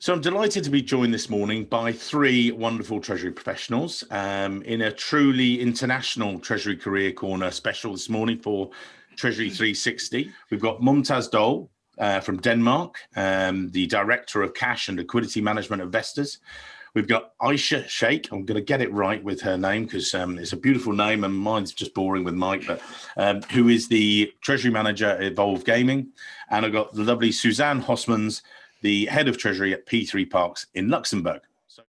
So I'm delighted to be joined this morning by three wonderful Treasury professionals in a truly international Treasury Career Corner special this morning for Treasury 360. We've got Mumtaz Dole from Denmark, the Director of Cash and Liquidity Management at Vestas. We've got Aysha Sheikh. I'm going to get it right with her name because it's a beautiful name and mine's just boring with Mike, but who is the Treasury Manager at Evolve Gaming. And I've got the lovely Suzanne Hosmans, the Head of Treasury at P3 Parks in Luxembourg. So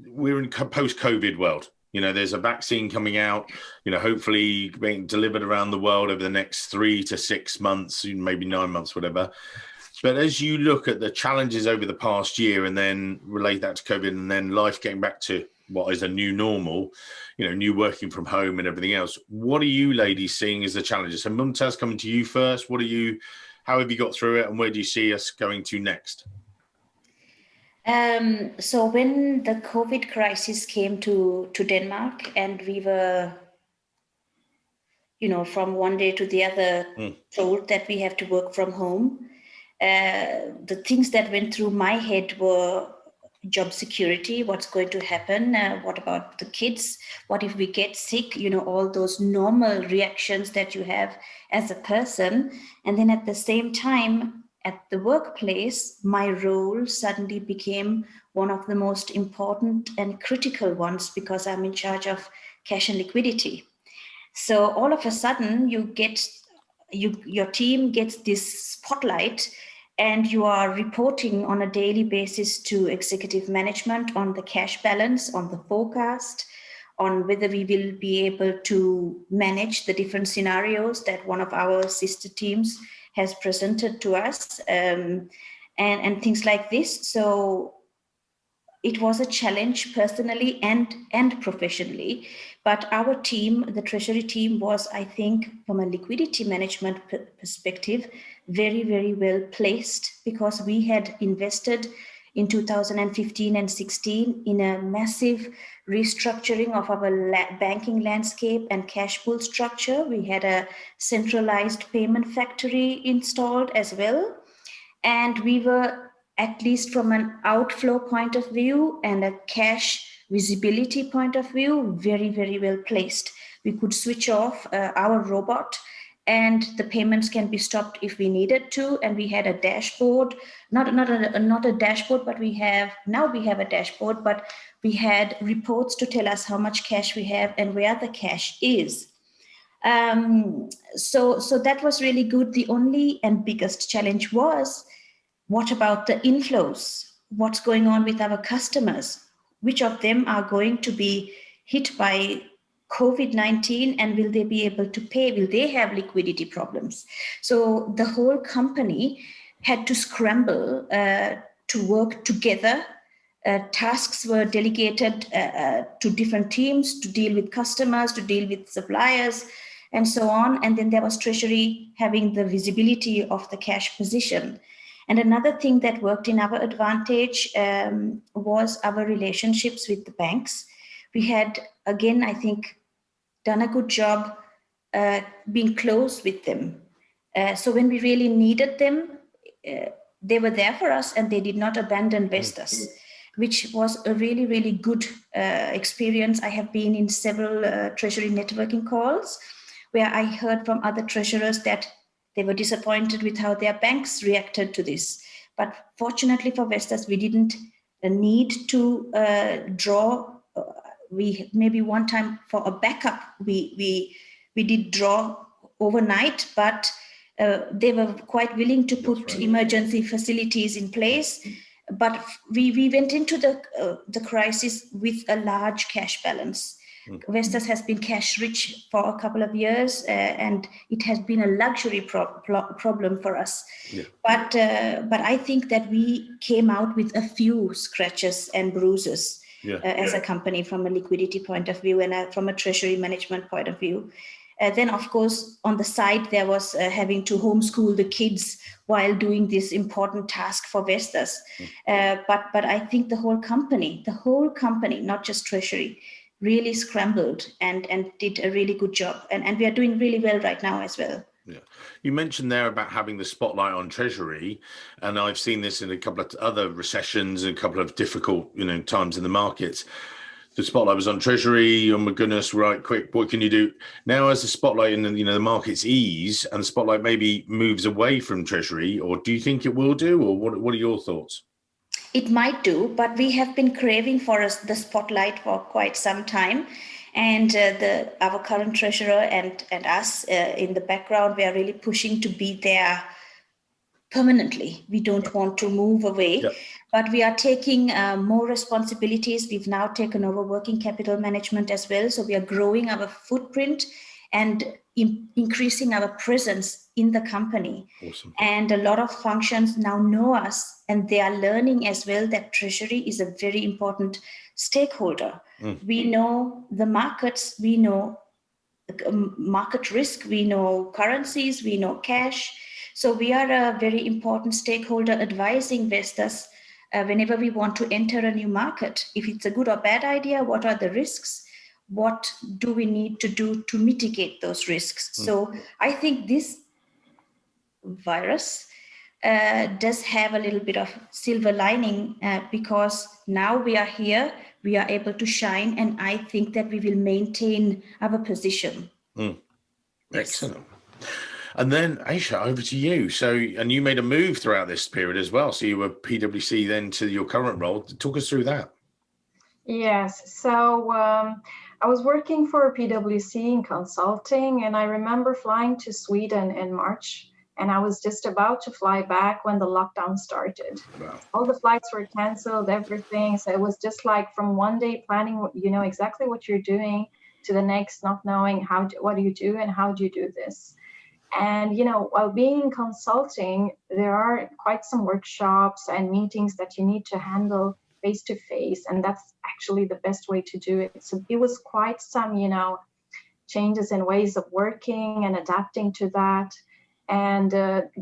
we're in post-COVID world. You know, there's a vaccine coming out, hopefully being delivered around the world over the next 3 to 6 months, maybe 9 months, whatever. But as you look at the challenges over the past year and then relate that to COVID and then life getting back to what is a new normal, new working from home and everything else, what are you ladies seeing as the challenges? So Mumtaz, coming to you first, how have you got through it and where do you see us going to next? So when the COVID crisis came to Denmark and we were, from one day to the other told that we have to work from home, the things that went through my head were job security, what's going to happen, what about the kids, what if we get sick, all those normal reactions that you have as a person. And then at the same time, at the workplace, my role suddenly became one of the most important and critical ones because I'm in charge of cash and liquidity. So all of a sudden, your team gets this spotlight and you are reporting on a daily basis to executive management on the cash balance, on the forecast, on whether we will be able to manage the different scenarios that one of our sister teams has presented to us, and things like this. So it was a challenge personally and professionally, but our team, the Treasury team, was, I think, from a liquidity management perspective, very, very well placed because we had invested in 2015 and 16 in a massive restructuring of our banking landscape and cash pool structure. We had a centralized payment factory installed as well. And we were, at least from an outflow point of view and a cash visibility point of view, very, very well placed. We could switch off our robot and the payments can be stopped if we needed to. And we had a dashboard, not a dashboard, but we have a dashboard, but we had reports to tell us how much cash we have and where the cash is. So that was really good. The only and biggest challenge was, what about the inflows? What's going on with our customers? Which of them are going to be hit by COVID-19 and will they be able to pay? Will they have liquidity problems? So the whole company had to scramble to work together. Tasks were delegated to different teams to deal with customers, to deal with suppliers, and so on. And then there was Treasury having the visibility of the cash position. And another thing that worked in our advantage was our relationships with the banks. We had, again, I think, done a good job being close with them. So when we really needed them, they were there for us and they did not abandon Vestas, which was a really, really good experience. I have been in several Treasury networking calls where I heard from other treasurers that they were disappointed with how their banks reacted to this. But fortunately for Vestas, we didn't need to draw. We maybe one time for a backup, we did draw overnight, but they were quite willing to put emergency facilities in place. But we went into the crisis with a large cash balance. Vestas has been cash rich for a couple of years, and it has been a luxury problem for us. Yeah. But I think that we came out with a few scratches and bruises as a company from a liquidity point of view and from a treasury management point of view. Then, of course, on the side, there was having to homeschool the kids while doing this important task for Vestas. But I think the whole company, not just treasury, really scrambled and did a really good job. And we are doing really well right now as well. Yeah, you mentioned there about having the spotlight on Treasury, and I've seen this in a couple of other recessions and a couple of difficult, times in the markets. The spotlight was on Treasury. Oh my goodness! Right, quick, what can you do now? As the spotlight and the markets ease, and the spotlight maybe moves away from Treasury, or do you think it will do, or what are your thoughts? It might do, but we have been craving for us the spotlight for quite some time, and our current treasurer and us in the background, we are really pushing to be there permanently. We don't want to move away, Yep. but we are taking more responsibilities. We've now taken over working capital management as well, so we are growing our footprint and increasing our presence in the company. Awesome. And a lot of functions now know us, and they are learning as well that Treasury is a very important stakeholder. We know the markets, we know market risk, we know currencies, we know cash. So we are a very important stakeholder advising Vestas whenever we want to enter a new market. If it's a good or bad idea, what are the risks? What do we need to do to mitigate those risks? So I think this virus does have a little bit of silver lining because now we are here, we are able to shine, and I think that we will maintain our position. Excellent. And then Aysha, over to you. So, and you made a move throughout this period as well. So you were PwC then to your current role. Talk us through that. Yes. So I was working for PwC in consulting, and I remember flying to Sweden in March, and I was just about to fly back when the lockdown started. Wow. All the flights were canceled, everything. So it was just like from one day planning, exactly what you're doing, to the next, not knowing what do you do and how do you do this. And, while being in consulting, there are quite some workshops and meetings that you need to handle face to face. And that's actually the best way to do it. So it was quite some, changes in ways of working and adapting to that. And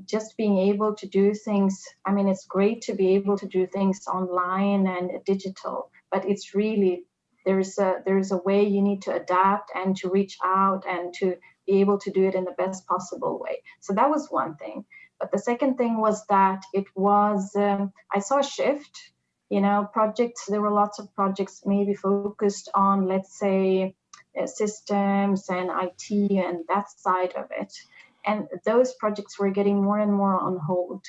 just being able to do things. I mean, it's great to be able to do things online and digital, but it's really, there's a way you need to adapt and to reach out and to be able to do it in the best possible way. So that was one thing. But the second thing was that it was, I saw a shift, projects, there were lots of projects maybe focused on, let's say, systems and IT and that side of it. And those projects were getting more and more on hold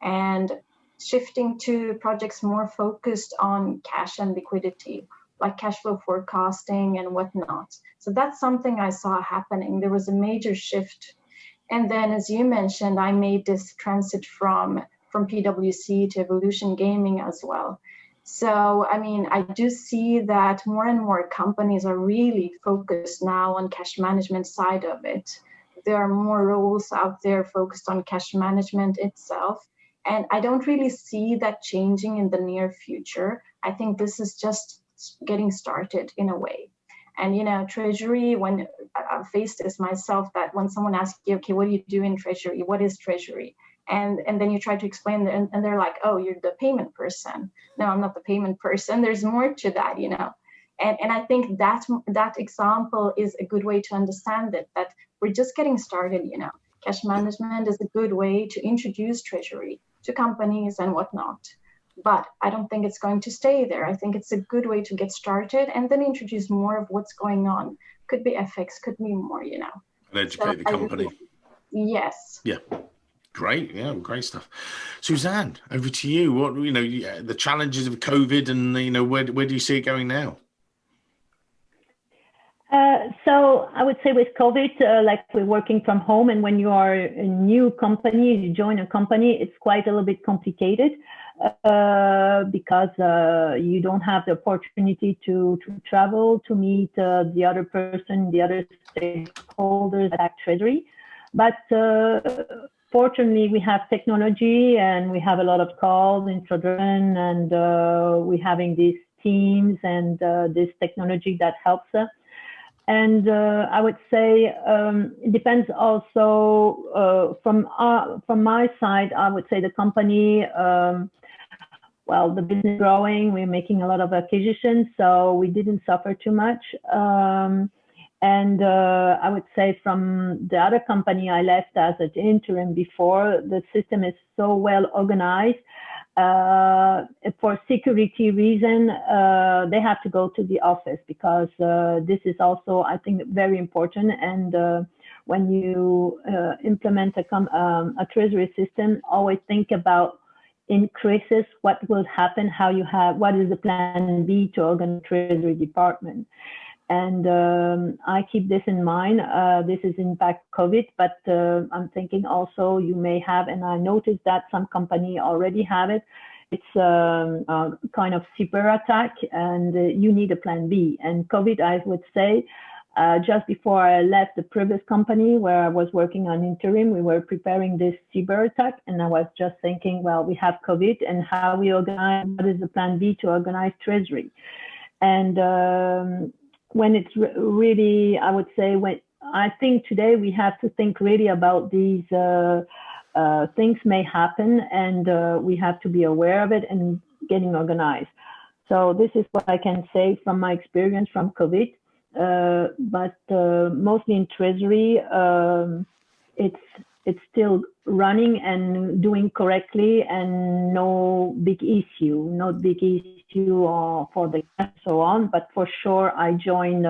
and shifting to projects more focused on cash and liquidity, like cash flow forecasting and whatnot. So that's something I saw happening. There was a major shift. And then, as you mentioned, I made this transit from PwC to Evolution Gaming as well. So, I mean, I do see that more and more companies are really focused now on cash management side of it. There are more roles out there focused on cash management itself. And I don't really see that changing in the near future. I think this is just getting started in a way. And, Treasury, when I faced this myself, that when someone asks you, okay, what do you do in Treasury? What is Treasury? And then you try to explain, and they're like, oh, you're the payment person. No, I'm not the payment person. There's more to that, And I think that example is a good way to understand it, that we're just getting started, Cash management is a good way to introduce Treasury to companies and whatnot. But I don't think it's going to stay there. I think it's a good way to get started and then introduce more of what's going on. Could be FX, could be more, And educate the company. Yes. Yeah. Great. Yeah, great stuff. Suzanne, over to you. What, the challenges of COVID and, where do you see it going now? So I would say with COVID, like we're working from home, and when you are a new company, you join a company, it's quite a little bit complicated because you don't have the opportunity to travel, to meet the other person, the other stakeholders at Treasury. But fortunately, we have technology and we have a lot of calls, introduction, and we're having these teams and this technology that helps us. And I would say it depends also from my side. I would say the company, the business is growing. We're making a lot of acquisitions, so we didn't suffer too much. And I would say from the other company I left as an interim before, the system is so well organized. For security reason, they have to go to the office because this is also, I think, very important. And when you implement a treasury system, always think about in crisis, what will happen, what is the plan B to organize the treasury department. And I keep this in mind. This is in fact COVID, but I'm thinking also you may have, and I noticed that some company already have it. It's a kind of cyber attack, and you need a plan B. And COVID, I would say, just before I left the previous company where I was working on interim, we were preparing this cyber attack, and I was just thinking, well, we have COVID, and how we organize, what is the plan B to organize treasury? And when it's really, I would say, I think today we have to think really about these things may happen, and we have to be aware of it and getting organized. So this is what I can say from my experience from COVID. But mostly in treasury, it's still running and doing correctly, and no big issue for the and so on. But for sure, I joined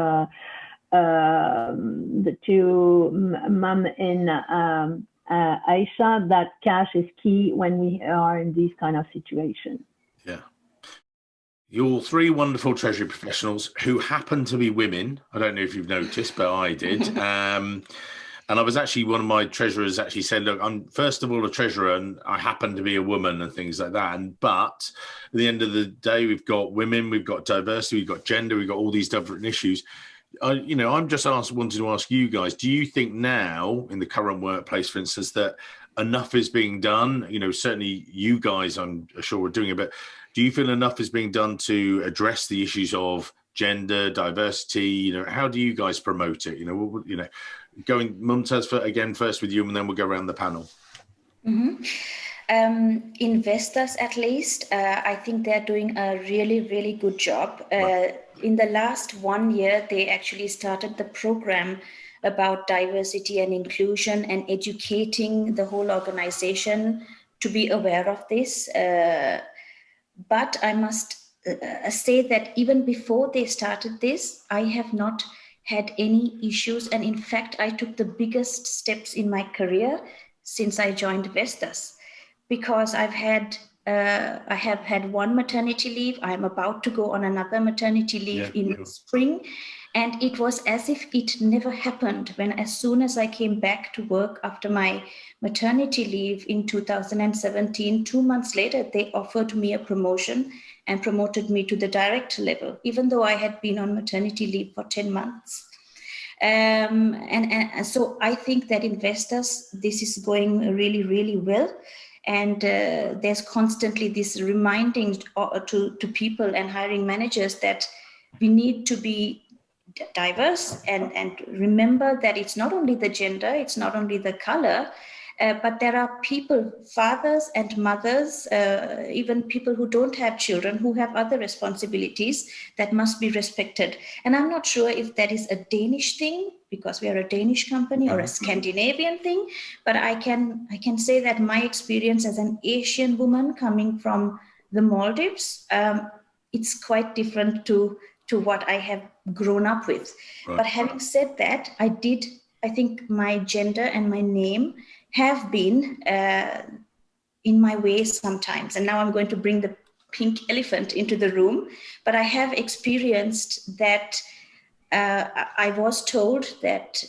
the two mom in Aysha, that cash is key when we are in these kind of situations. Yeah. You're three wonderful treasury professionals who happen to be women. I don't know if you've noticed, but I did. And I was actually, one of my treasurers actually said, look, I'm first of all a treasurer and I happen to be a woman and things like that. But at the end of the day, we've got women, we've got diversity, we've got gender, we've got all these different issues. I'm just wanted to ask you guys, do you think now in the current workplace, for instance, that enough is being done? Certainly you guys, I'm sure, are doing it, but do you feel enough is being done to address the issues of gender, diversity? How do you guys promote it? Going Mumtaz first with you, and then we'll go around the panel. Mm-hmm. In Vestas, at least, I think they're doing a really, really good job. Right. In the last 1 year, they actually started the program about diversity and inclusion and educating the whole organization to be aware of this. But I must say that even before they started this, I have not had any issues. And in fact, I took the biggest steps in my career since I joined Vestas, because I have had one maternity leave. I'm about to go on another maternity leave in spring. And it was as if it never happened when, as soon as I came back to work after my maternity leave in 2017, 2 months later, they offered me a promotion and promoted me to the director level, even though I had been on maternity leave for 10 months. And so I think that in Vestas, this is going really, really well. And there's constantly this reminding to people and hiring managers that we need to be diverse and remember that it's not only the gender, it's not only the color, but there are people, fathers and mothers, even people who don't have children, who have other responsibilities that must be respected. And I'm not sure if that is a Danish thing, because we are a Danish company, or a Scandinavian thing, but I can say that my experience as an Asian woman coming from the Maldives, it's quite different to what I have grown up with. Right. But having said that, I think my gender and my name have been in my way sometimes. And now I'm going to bring the pink elephant into the room. But I have experienced that I was told that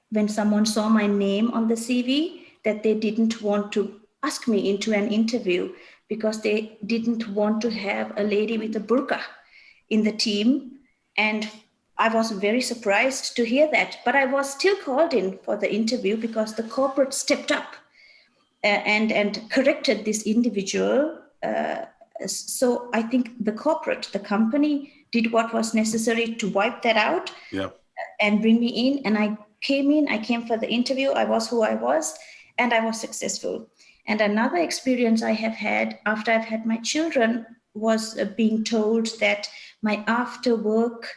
when someone saw my name on the CV, that they didn't want to ask me into an interview because they didn't want to have a lady with a burqa in the team. And I was very surprised to hear that, but I was still called in for the interview because the corporate stepped up and corrected this individual. So I think the company did what was necessary to wipe that out and bring me in. And I came for the interview. I was who I was, and I was successful. And another experience I have had after I've had my children was being told that my after work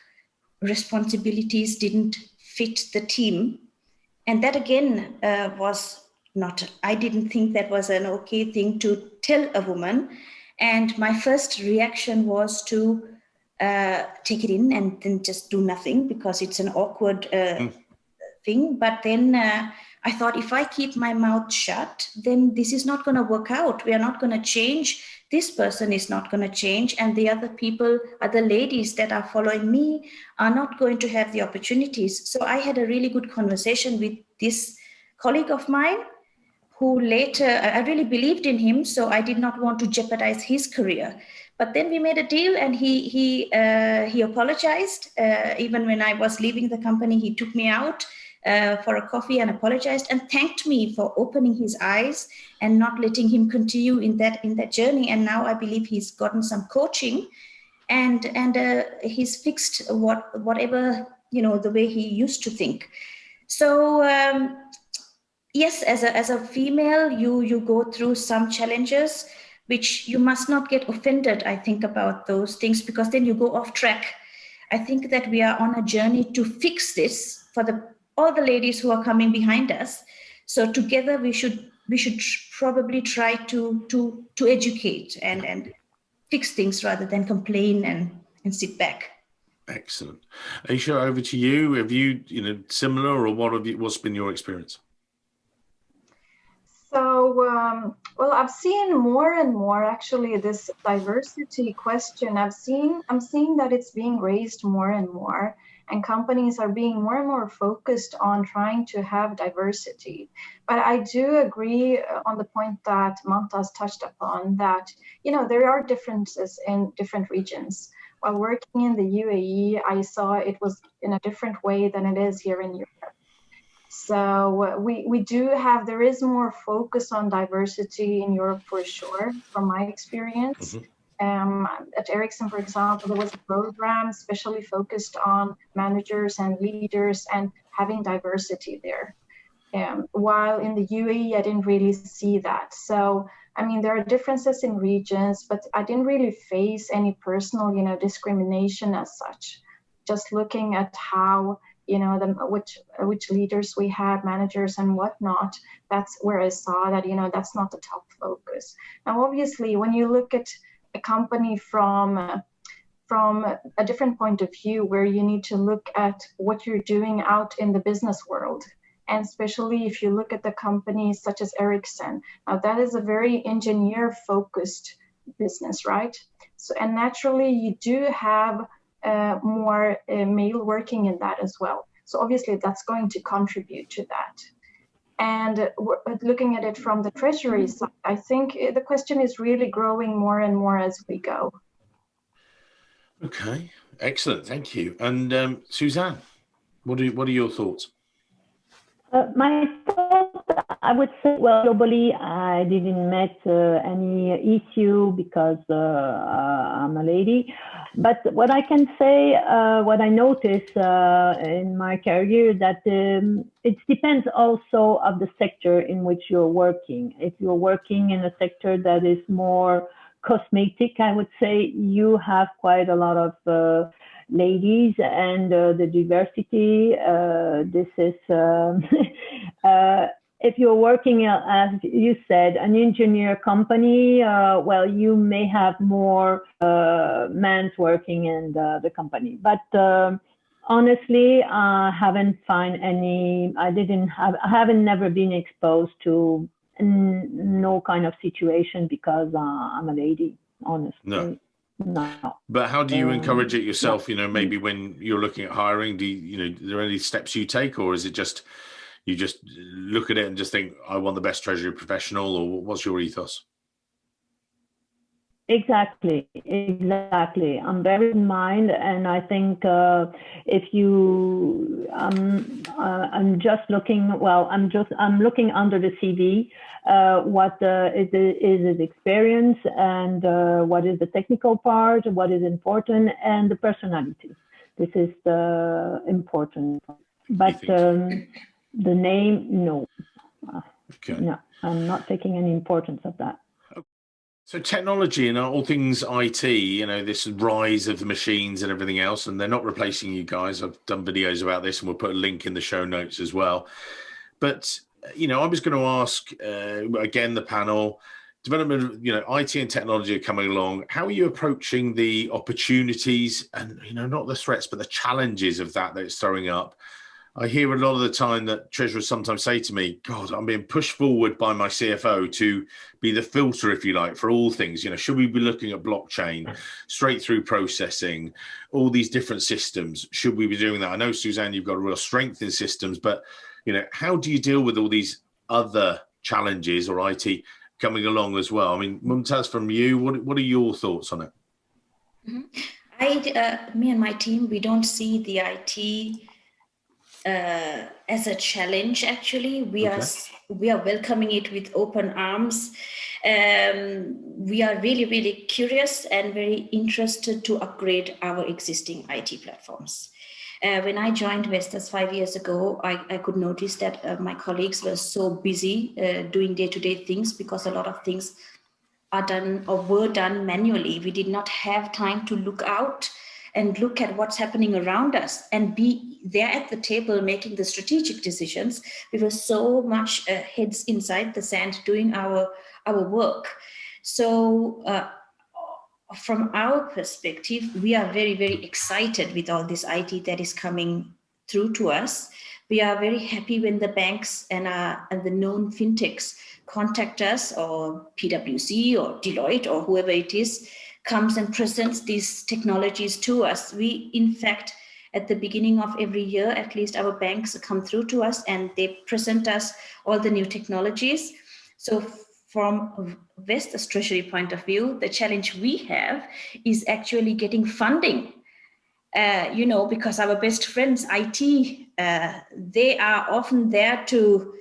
responsibilities didn't fit the team. And that again was not, I didn't think that was an okay thing to tell a woman. And my first reaction was to take it in and then just do nothing, because it's an awkward thing. But then I thought, if I keep my mouth shut, then this is not going to work out. We are not going to change. This person is not going to change. And the other people, other ladies that are following me, are not going to have the opportunities. So I had a really good conversation with this colleague of mine, who later, I really believed in him, so I did not want to jeopardize his career. But then we made a deal, and he apologized. Even when I was leaving the company, he took me out for a coffee and apologized and thanked me for opening his eyes and not letting him continue in that journey. And now I believe he's gotten some coaching, and he's fixed whatever, the way he used to think. So yes, as a female, you go through some challenges, which you must not get offended, I think, about those things, because then you go off track. I think that we are on a journey to fix this for all the ladies who are coming behind us. So together we should probably try to educate and fix things rather than complain and sit back. Excellent. Aysha, over to you. Have you, similar, or what's been your experience? So, well, I've seen more and more, actually, this diversity question. I'm seeing that it's being raised more and more, and companies are being more and more focused on trying to have diversity. But I do agree on the point that Mumtaz touched upon, that, there are differences in different regions. While working in the UAE, I saw it was in a different way than it is here in Europe. So there is more focus on diversity in Europe for sure, from my experience. At Ericsson, for example, there was a program especially focused on managers and leaders and having diversity there. While in the UAE, I didn't really see that. So, there are differences in regions, but I didn't really face any personal, discrimination as such. Just looking at how, which leaders we had, managers and whatnot, that's where I saw that, that's not the top focus. Now, obviously, when you look at a company from a different point of view, where you need to look at what you're doing out in the business world, and especially if you look at the companies such as Ericsson, now that is a very engineer-focused business, right? So, and naturally, you do have more male working in that as well. So obviously that's going to contribute to that. And looking at it from the Treasury side, I think the question is really growing more and more as we go. Okay, excellent, thank you. And Suzanne, what are your thoughts? My thoughts, I would say, well, globally, I didn't met any issue because I'm a lady. But what I can say, what I noticed in my career, that it depends also of the sector in which you're working. If you're working in a sector that is more cosmetic, I would say you have quite a lot of ladies, and the diversity, this is if you're working as you said, an engineer company, well, you may have more men working in the company, but honestly, I haven't never been exposed to no kind of situation because I'm a lady, honestly. No. But how do you encourage it yourself? Maybe when you're looking at hiring, are there any steps you take, or is it just you just look at it and just think, I want the best treasury professional, or what's your ethos? Exactly. I'm very in mind, and I think if you, I'm just looking. Well, I'm looking under the CV. What is his experience, and what is the technical part, what is important, and the personality. This is the important. But the name, no. Okay. No, I'm not taking any importance of that. So technology and all things IT, this rise of the machines and everything else, and they're not replacing you guys. I've done videos about this, and we'll put a link in the show notes as well. But, I was going to ask, again, the panel, development, IT and technology are coming along. How are you approaching the opportunities and, not the threats, but the challenges of that it's throwing up? I hear a lot of the time that treasurers sometimes say to me, God, I'm being pushed forward by my CFO to be the filter, if you like, for all things. Should we be looking at blockchain, straight through processing, all these different systems? Should we be doing that? I know, Suzanne, you've got a real strength in systems, but, how do you deal with all these other challenges or IT coming along as well? I mean, Mumtaz, from you, what are your thoughts on it? Mm-hmm. Me and my team, we don't see the IT as a challenge. Actually, we are welcoming it with open arms. We are really, really curious and very interested to upgrade our existing IT platforms. When I joined Vestas 5 years ago, I could notice that my colleagues were so busy doing day-to-day things, because a lot of things are done or were done manually. We did not have time to look out and look at what's happening around us and be there at the table making the strategic decisions. We were so much heads inside the sand doing our work. So from our perspective, we are very, very excited with all this IT that is coming through to us. We are very happy when the banks and the known fintechs contact us, or PwC or Deloitte or whoever it is, comes and presents these technologies to us. We, in fact, at the beginning of every year, at least our banks come through to us and they present us all the new technologies. So from Vestas Treasury point of view, the challenge we have is actually getting funding. Because our best friends, IT, they are often there to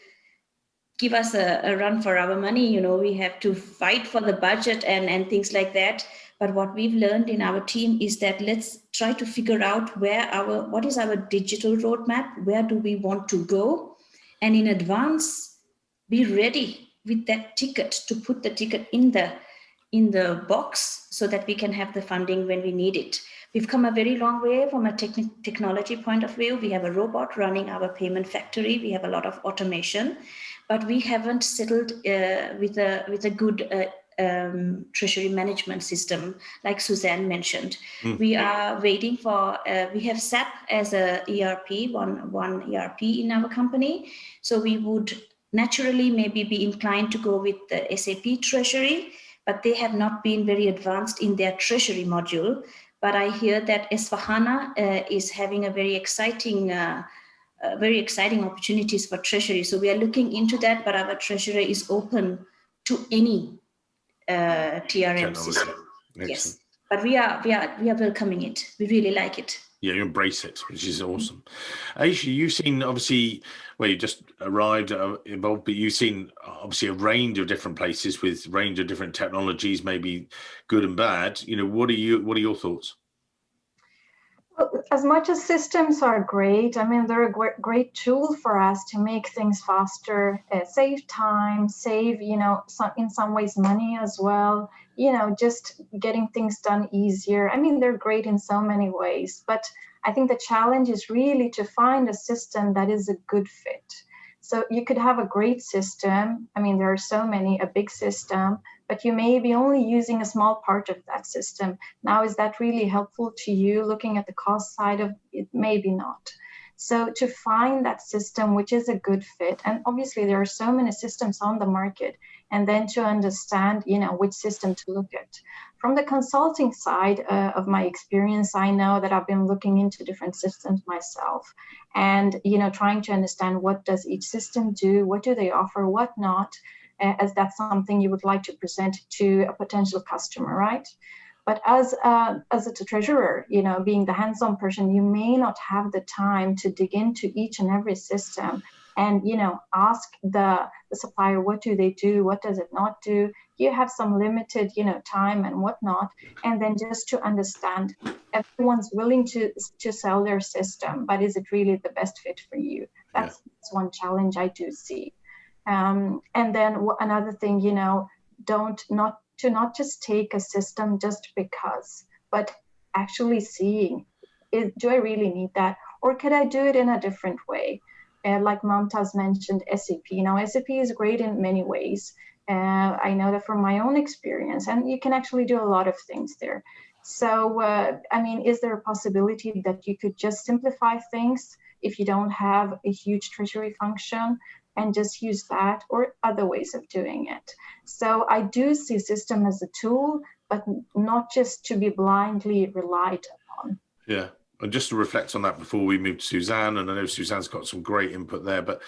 give us a run for our money. We have to fight for the budget and things like that. But what we've learned in our team is that let's try to figure out what is our digital roadmap, where do we want to go, and in advance be ready with that ticket, to put the ticket in the box so that we can have the funding when we need it. We've come a very long way from a technology point of view. We have a robot running our payment factory. We have a lot of automation, but we haven't settled with a good treasury management system, like Suzanne mentioned. We are waiting for, we have SAP as a ERP, one ERP in our company. So we would naturally maybe be inclined to go with the SAP Treasury, but they have not been very advanced in their treasury module. But I hear that S/4HANA is having a very exciting opportunities for treasury. So we are looking into that, but our treasury is open to any TRM system. Yes, but we are welcoming it. We really like it. Yeah, you embrace it, which is awesome. Aysha, you've seen, obviously, you just arrived involved, but you've seen obviously a range of different places with a range of different technologies, maybe good and bad. What are your thoughts? Well, as much as systems are great, I mean, they're a great tool for us to make things faster, save time, save, in some ways money as well, just getting things done easier. I mean, they're great in so many ways, but I think the challenge is really to find a system that is a good fit. So you could have a great system. I mean, there are so many, a big system, but you may be only using a small part of that system. Now, is that really helpful to you looking at the cost side of it? Maybe not. So to find that system which is a good fit, and obviously there are so many systems on the market, and then to understand, which system to look at. From the consulting side of my experience, I know that I've been looking into different systems myself, and trying to understand what does each system do, what do they offer, what not, as that's something you would like to present to a potential customer, right? But as a treasurer, being the hands-on person, you may not have the time to dig into each and every system and, ask the supplier, what do they do? What does it not do? You have some limited, time and whatnot. And then just to understand, everyone's willing to sell their system, but is it really the best fit for you? That's one challenge I do see. And then another thing, don't not to not just take a system just because, but actually seeing, do I really need that? Or could I do it in a different way? Like Mumtaz mentioned, SAP. Now, SAP is great in many ways. I know that from my own experience, and you can actually do a lot of things there. So, I mean, is there a possibility that you could just simplify things if you don't have a huge treasury function and just use that, or other ways of doing it? So I do see system as a tool, but not just to be blindly relied upon. Yeah. And just to reflect on that before we move to Suzanne, and I know Suzanne's got some great input there, but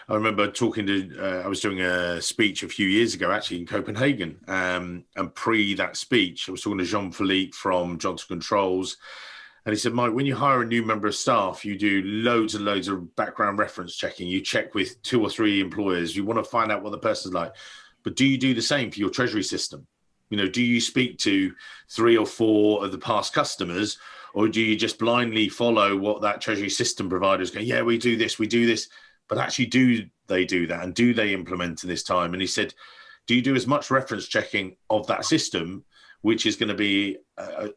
I remember talking to, I was doing a speech a few years ago, actually in Copenhagen, and pre that speech, I was talking to Jean-Philippe from Johnson Controls, and he said, Mike, when you hire a new member of staff, you do loads and loads of background reference checking. You check with 2 or 3 employers. You want to find out what the person's like. But do you do the same for your treasury system? You know, do you speak to 3 or 4 of the past customers, or do you just blindly follow what that treasury system providers go, yeah, we do this, but actually do they do that? And do they implement in this time? And he said, do you do as much reference checking of that system, which is going to be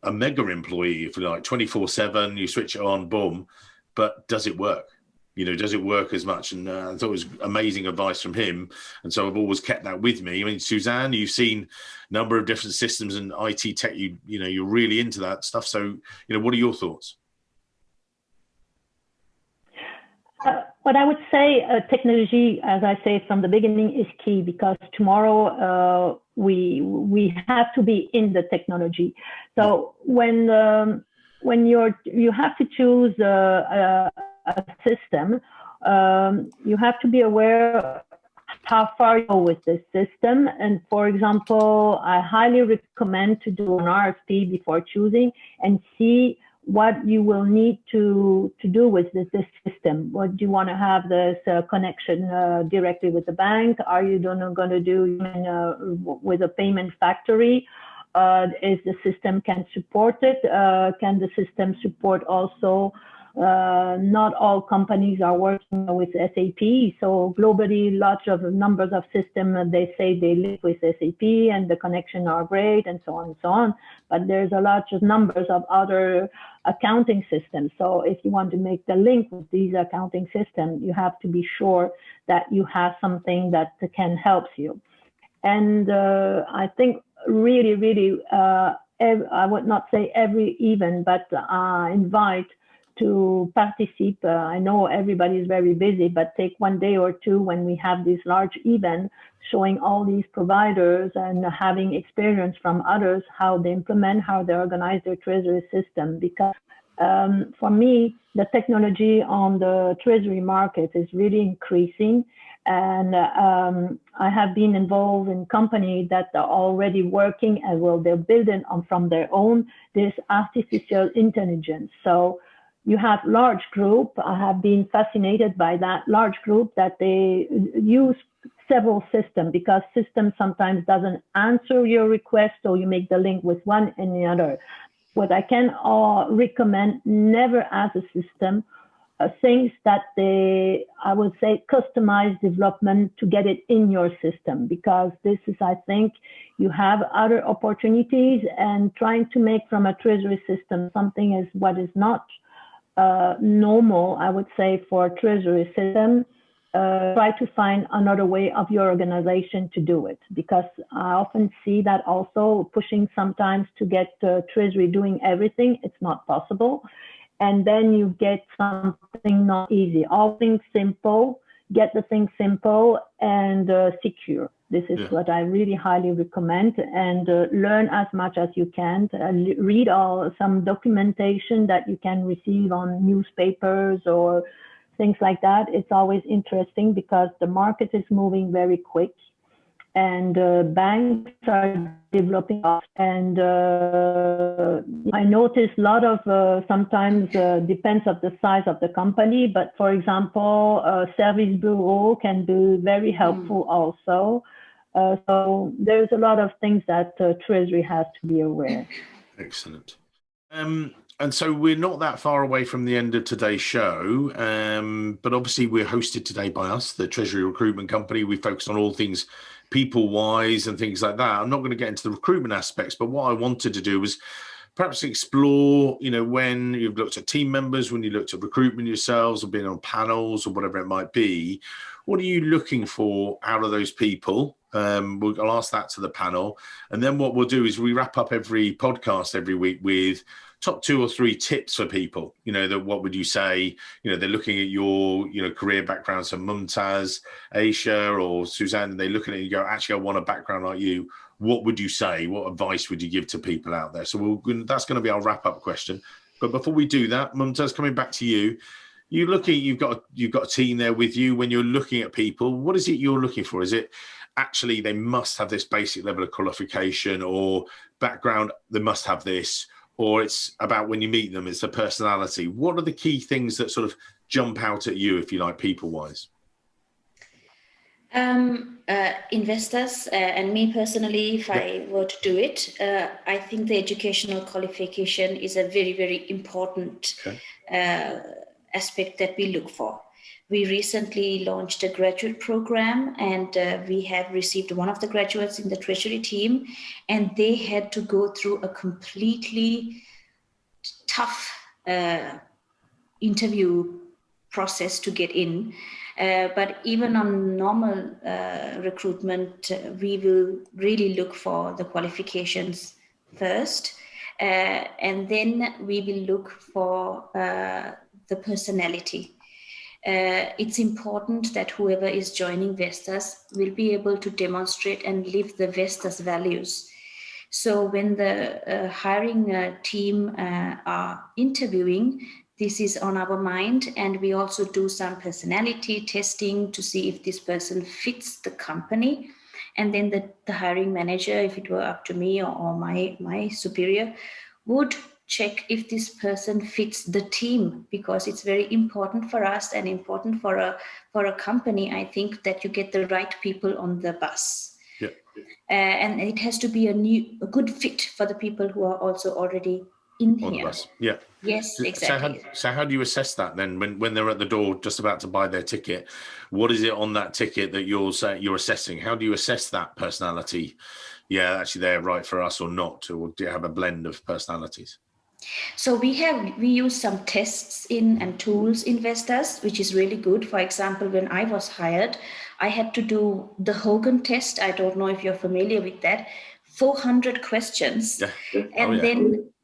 a mega employee, if you like, 24/7, you switch it on, boom, but does it work? You know, does it work as much? And I thought it was amazing advice from him. And so I've always kept that with me. I mean, Suzanne, you've seen a number of different systems and IT tech, you know, you're really into that stuff. So, you know, what are your thoughts? What I would say, technology, as I say from the beginning, is key, because tomorrow we have to be in the technology. So when you have to choose a system, you have to be aware how far you go with this system. And for example, I highly recommend to do an RFP before choosing and see what you will need to do with this system. What do you want to have this connection directly with the bank? Are you going to do with a payment factory? Is the system can support it? Can the system support also? Not all companies are working with SAP, so globally lots of numbers of systems, they say they live with SAP and the connection are great and so on and so on, but there's a lot of numbers of other accounting systems. So if you want to make the link with these accounting systems, you have to be sure that you have something that can help you. And I think really I would not say every event, but invite to participate. I know everybody is very busy, but take 1 day or 2 when we have this large event showing all these providers and having experience from others, how they implement, how they organize their treasury system. Because for me, the technology on the treasury market is really increasing. And I have been involved in companies that are already working as well. They're building on from their own this artificial intelligence. So you have large group. I have been fascinated by that large group that they use several systems, because system sometimes doesn't answer your request, or you make the link with one and the other. What I can recommend, never as a system, things that I would say, customize development to get it in your system, because this is, I think, you have other opportunities, and trying to make from a treasury system something is what is not normal, I would say, for a treasury system. Try to find another way of your organization to do it, because I often see that also pushing sometimes to get treasury doing everything. It's not possible. And then you get something not easy. All things simple, get the thing simple and secure. This is what I really highly recommend, and learn as much as you can. Read some documentation that you can receive on newspapers or things like that. It's always interesting, because the market is moving very quick, and banks are developing. And I notice a lot of sometimes depends of the size of the company, but for example, service bureau can be very helpful also. So there's a lot of things that Treasury has to be aware. Excellent. And so we're not that far away from the end of today's show, but obviously we're hosted today by us, the Treasury Recruitment Company. We focus on all things people-wise and things like that. I'm not going to get into the recruitment aspects, but what I wanted to do was perhaps explore, when you've looked at team members, when you looked at recruitment yourselves or been on panels or whatever it might be, what are you looking for out of those people? I'll ask that to the panel. And then what we'll do is we wrap up every podcast every week with top 2 or 3 tips for people, that what would you say, they're looking at your, career background. So Mumtaz, Aysha or Suzanne, they're looking at you and go, actually, I want a background like you. What would you say? What advice would you give to people out there? So that's going to be our wrap up question. But before we do that, Mumtaz, coming back to you, you've got a team there with you. When you're looking at people, what is it you're looking for? Is it actually they must have this basic level of qualification or background, they must have this, or it's about when you meet them, it's the personality? What are the key things that sort of jump out at you, if you like, people-wise? Investors and me personally, if I were to do it, I think the educational qualification is a very, very important aspect that we look for. We recently launched a graduate program, and we have received one of the graduates in the Treasury team, and they had to go through a completely tough interview process to get in. But even on normal recruitment, we will really look for the qualifications first, and then we will look for the personality. It's important that whoever is joining Vestas will be able to demonstrate and live the Vestas values. So when the hiring team are interviewing, this is on our mind, and we also do some personality testing to see if this person fits the company. And then the hiring manager, if it were up to me or my superior, would check if this person fits the team, because it's very important for us and important for a company, I think, that you get the right people on the bus. Yeah. And it has to be a good fit for the people who are also already in on here. The bus. Yeah. Yes, exactly. So how do you assess that then when they're at the door just about to buy their ticket? What is it on that ticket that you're assessing? How do you assess that personality? Yeah, actually they're right for us or not, or do you have a blend of personalities? So we use some tests and tools in Vestas, which is really good. For example, when I was hired, I had to do the Hogan test. I don't know if you're familiar with that. 400 questions. Yeah.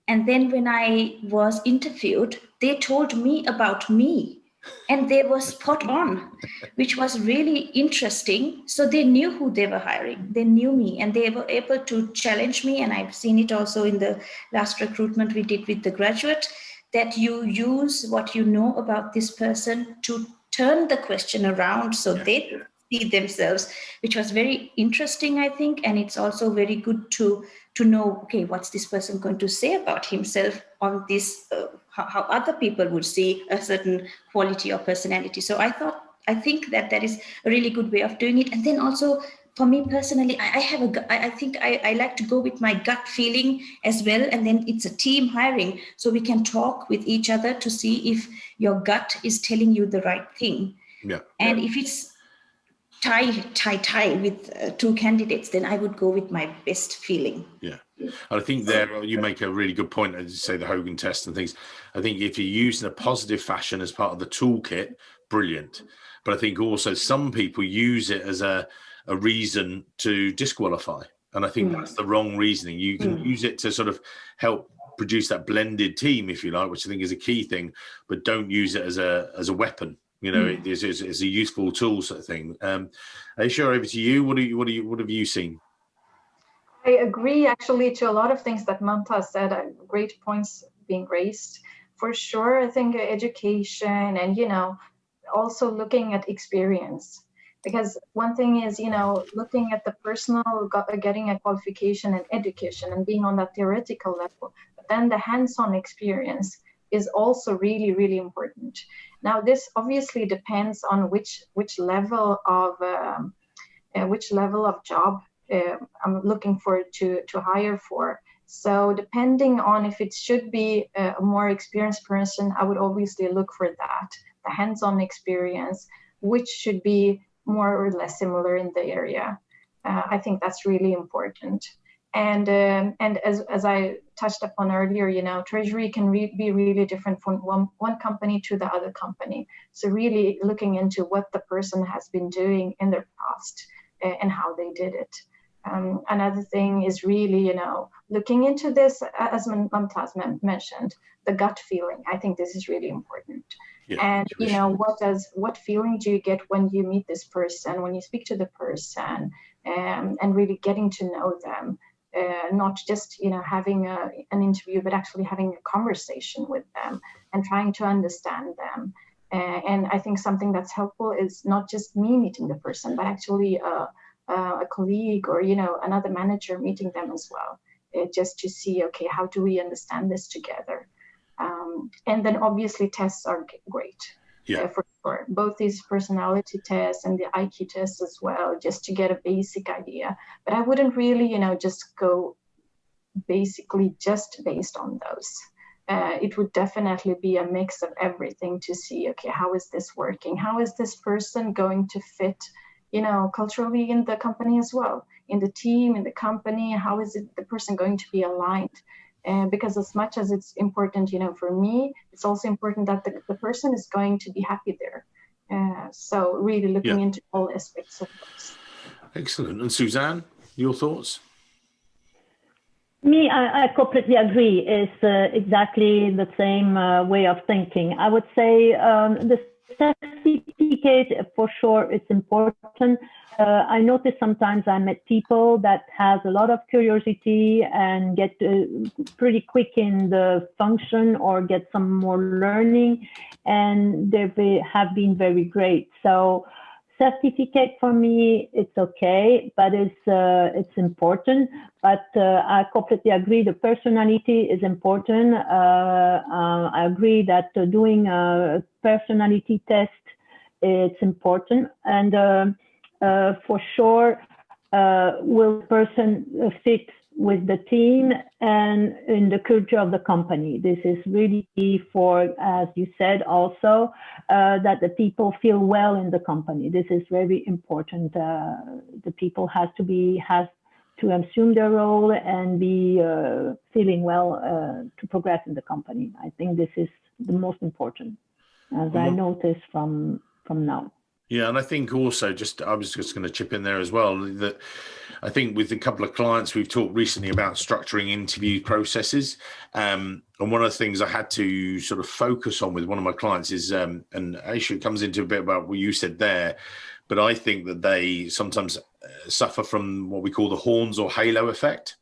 And then when I was interviewed, they told me about me, and they were spot on, which was really interesting. So they knew who they were hiring. They knew me, and they were able to challenge me. And I've seen it also in the last recruitment we did with the graduate, that you use what you know about this person to turn the question around so they see themselves, which was very interesting, I think. And it's also very good to know, okay, what's this person going to say about himself on this, how other people would see a certain quality or personality. So I think that is a really good way of doing it. And then also for me personally, I think I like to go with my gut feeling as well. And then it's a team hiring, so we can talk with each other to see if your gut is telling you the right thing. Yeah. And if it's tie with 2 candidates, then I would go with my best feeling. Yeah. I think there you make a really good point, as you say, the Hogan test and things. I think if you use in a positive fashion as part of the toolkit, brilliant. But I think also some people use it as a reason to disqualify. And I think that's the wrong reasoning. You can use it to sort of help produce that blended team, if you like, which I think is a key thing, but don't use it as a weapon. It is a useful tool sort of thing. Aysha, over to you. What have you seen? I agree actually to a lot of things that Mumtaz said. Great points being raised. For sure, I think education and, also looking at experience. Because one thing is, looking at the personal, getting a qualification and education and being on that theoretical level, but then the hands-on experience is also really, really important. Now, this obviously depends on which level of job I'm looking for to hire for. So depending on if it should be a more experienced person, I would obviously look for that, the hands-on experience, which should be more or less similar in the area. I think that's really important. And as I touched upon earlier, you know, Treasury can be really different from one company to the other company. So really looking into what the person has been doing in their past and how they did it. Another thing is really, you know, looking into this, as Mumtaz mentioned, the gut feeling. I think this is really important. Yeah, and, you know, what feeling do you get when you meet this person, when you speak to the person, and really getting to know them? Not just, you know, having an interview, but actually having a conversation with them and trying to understand them. And I think something that's helpful is not just me meeting the person, but actually a colleague or, you know, another manager meeting them as well, just to see, okay, how do we understand this together? And then obviously tests are great. Yeah, for sure. Both these personality tests and the IQ tests as well, just to get a basic idea. But I wouldn't really, you know, just go basically just based on those. It would definitely be a mix of everything to see, okay, how is this working? How is this person going to fit, you know, culturally in the company as well, in the team, in the company? How is the person going to be aligned? Because as much as it's important, you know, for me, it's also important that the person is going to be happy there. So really looking into all aspects of those. Excellent. And Suzanne, your thoughts? Me, I completely agree. It's exactly the same way of thinking. I would say the certificate, for sure, it's important. I notice sometimes I met people that has a lot of curiosity and get pretty quick in the function or get some more learning, and they have been very great. So certificate for me, it's okay, but it's important. But I completely agree. The personality is important. I agree that doing a personality test, it's important. And for sure, will the person fit with the team and in the culture of the company? This is really key for, as you said, also that the people feel well in the company. This is very important. The people has to assume their role and be feeling well to progress in the company. I think this is the most important, as I notice from now. Yeah, and I think also I was just going to chip in there as well, that I think with a couple of clients we've talked recently about structuring interview processes. And one of the things I had to sort of focus on with one of my clients is, and Aysha comes into a bit about what you said there, but I think that they sometimes suffer from what we call the horns or halo effect.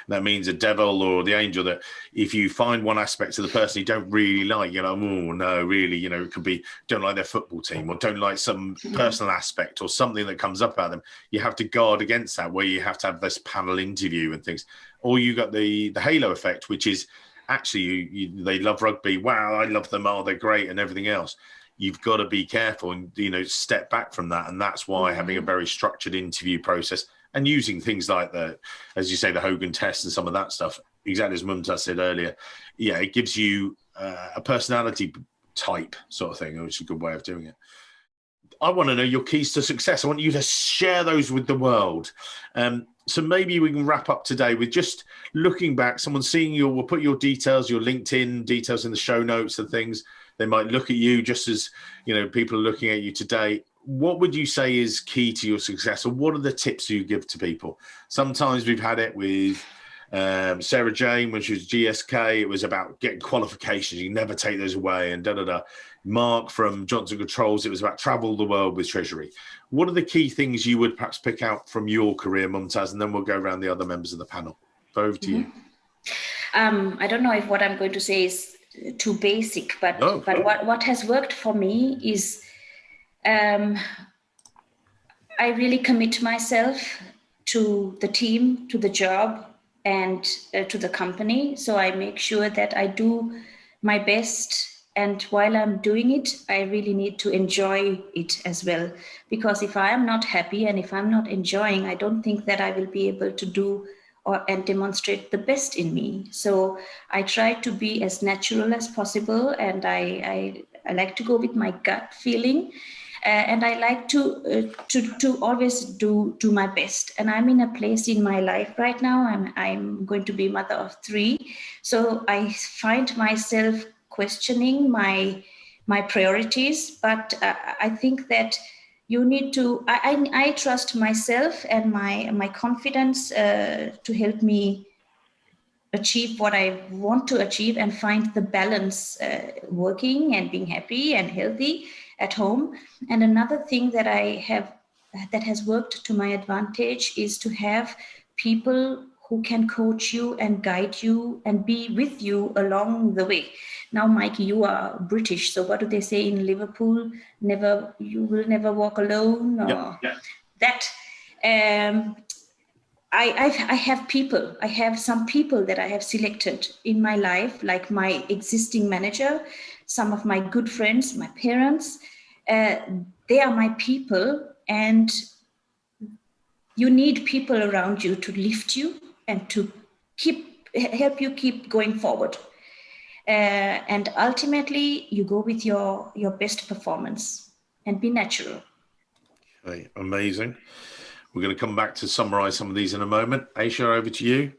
That means a devil or the angel, that if you find one aspect of the person you don't really like, you're like, oh, no, really, you know, it could be don't like their football team or don't like some personal aspect or something that comes up about them. You have to guard against that, where you have to have this panel interview and things. Or you got the halo effect, which is actually they love rugby. Wow, I love them. Oh, they're great and everything else. You've got to be careful and, you know, step back from that. And that's why having a very structured interview process and using things like as you say, the Hogan test and some of that stuff, exactly as Mumtaz said earlier, yeah, it gives you a personality type sort of thing, which is a good way of doing it. I want to know your keys to success. I want you to share those with the world. So maybe we can wrap up today with just looking back, someone seeing we'll put your details, your LinkedIn details in the show notes and things. They might look at you just as, you know, people are looking at you today. What would you say is key to your success, or what are the tips you give to people? Sometimes we've had it with Sarah Jane, when she was GSK, it was about getting qualifications. You never take those away and da-da-da. Mark from Johnson Controls, it was about travel the world with Treasury. What are the key things you would perhaps pick out from your career, Mumtaz, and then we'll go around the other members of the panel. Over to you. I don't know if what I'm going to say is too basic, but what has worked for me is I really commit myself to the team, to the job, and to the company. So I make sure that I do my best. And while I'm doing it, I really need to enjoy it as well. Because if I am not happy and if I'm not enjoying, I don't think that I will be able to do and demonstrate the best in me. So I try to be as natural as possible, and I like to go with my gut feeling, and I like to always do my best. And I'm in a place in my life right now. I'm going to be mother of 3, so I find myself questioning my priorities. But I think that you need to, I trust myself and my confidence to help me achieve what I want to achieve and find the balance, working and being happy and healthy at home. And another thing that that has worked to my advantage is to have people who can coach you and guide you and be with you along the way. Now, Mike, you are British, so what do they say in Liverpool? You will never walk alone. Or that. I have people. I have some people that I have selected in my life, like my existing manager, some of my good friends, my parents. They are my people, and you need people around you to lift you and to help you keep going forward. And ultimately, you go with your best performance and be natural. Okay, amazing. We're going to come back to summarize some of these in a moment. Aysha, over to you.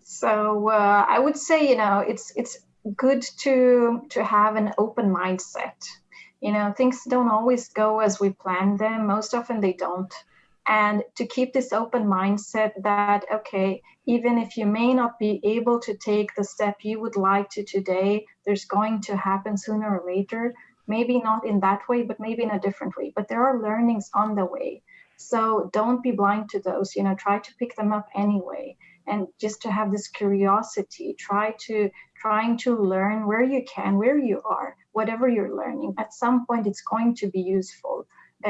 So I would say, it's good to have an open mindset. Things don't always go as we plan them. Most often they don't. And to keep this open mindset that, okay, even if you may not be able to take the step you would like to today, there's going to happen sooner or later. Maybe not in that way, but maybe in a different way. But there are learnings on the way. So don't be blind to those, try to pick them up anyway. And just to have this curiosity, trying to learn where you can, where you are, whatever you're learning. At some point, it's going to be useful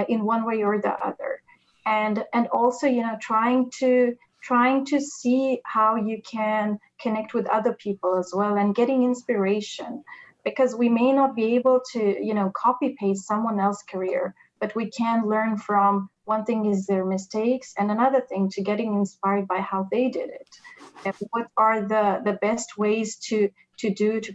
in one way or the other. And also, trying to see how you can connect with other people as well and getting inspiration, because we may not be able to, copy paste someone else's career, but we can learn from. One thing is their mistakes, and another thing to getting inspired by how they did it. And what are the best ways to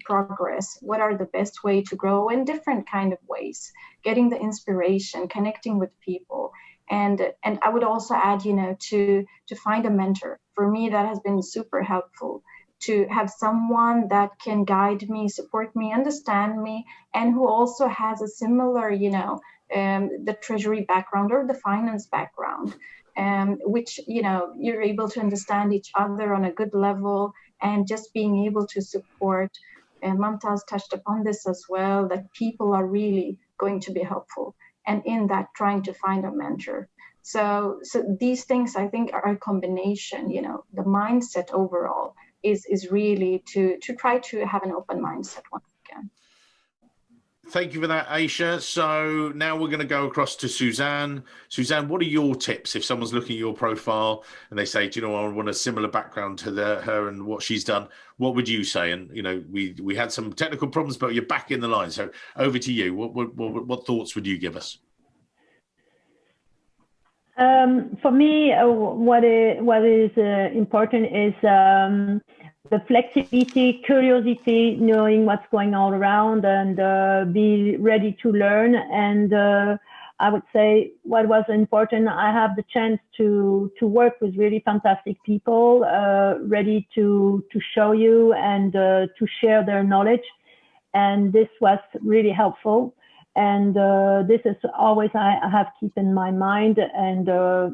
progress? What are the best way to grow in different kind of ways? Getting the inspiration, connecting with people. And I would also add, to find a mentor. For me, that has been super helpful, to have someone that can guide me, support me, understand me, and who also has a similar, the treasury background or the finance background, which, you're able to understand each other on a good level, and just being able to support. And Mumtaz touched upon this as well, that people are really going to be helpful. And in that, trying to find a mentor. So these things, I think, are a combination. The mindset overall is really to try to have an open mindset once again. Thank you for that, Aysha. So now we're going to go across to Suzanne. Suzanne, what are your tips if someone's looking at your profile and they say, do you know, I want a similar background to her and what she's done? What would you say? And, we had some technical problems, but you're back in the line. So over to you. What thoughts would you give us? For me, what is important is the flexibility, curiosity, knowing what's going on around, and be ready to learn. And I would say what was important, I have the chance to work with really fantastic people, ready to show you and to share their knowledge. And this was really helpful. And this is always I have keep in my mind, and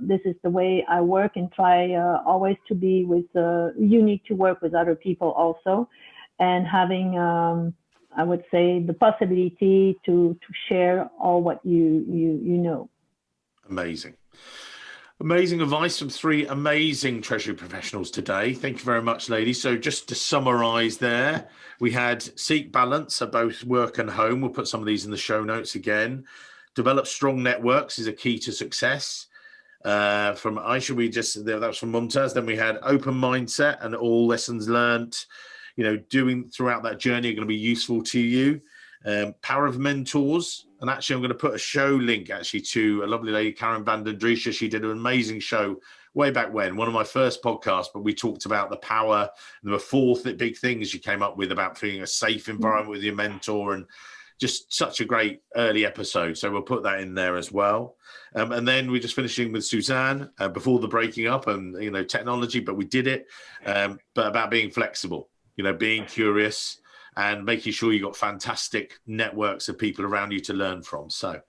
this is the way I work and try always to be with. You need to work with other people also, and having I would say the possibility to share all what you know. Amazing. Amazing advice from 3 amazing Treasury professionals today. Thank you very much, ladies. So just to summarize there, we had seek balance of both work and home. We'll put some of these in the show notes again. Develop strong networks is a key to success. From Aysha, that was from Mumtaz. Then we had open mindset, and all lessons learned, doing throughout that journey are going to be useful to you. Power of mentors. And actually, I'm going to put a show link actually to a lovely lady, Karen van den Driesche. She did an amazing show way back when, one of my first podcasts, but we talked about the power. There were 4 big things you came up with about feeling a safe environment with your mentor, and just such a great early episode. So we'll put that in there as well. And then we're just finishing with Suzanne before the breaking up and, technology, but we did it. But about being flexible, being curious and making sure you got fantastic networks of people around you to learn from. So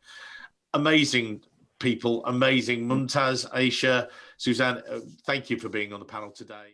amazing people, amazing. Mumtaz, Aysha, Suzanne, thank you for being on the panel today.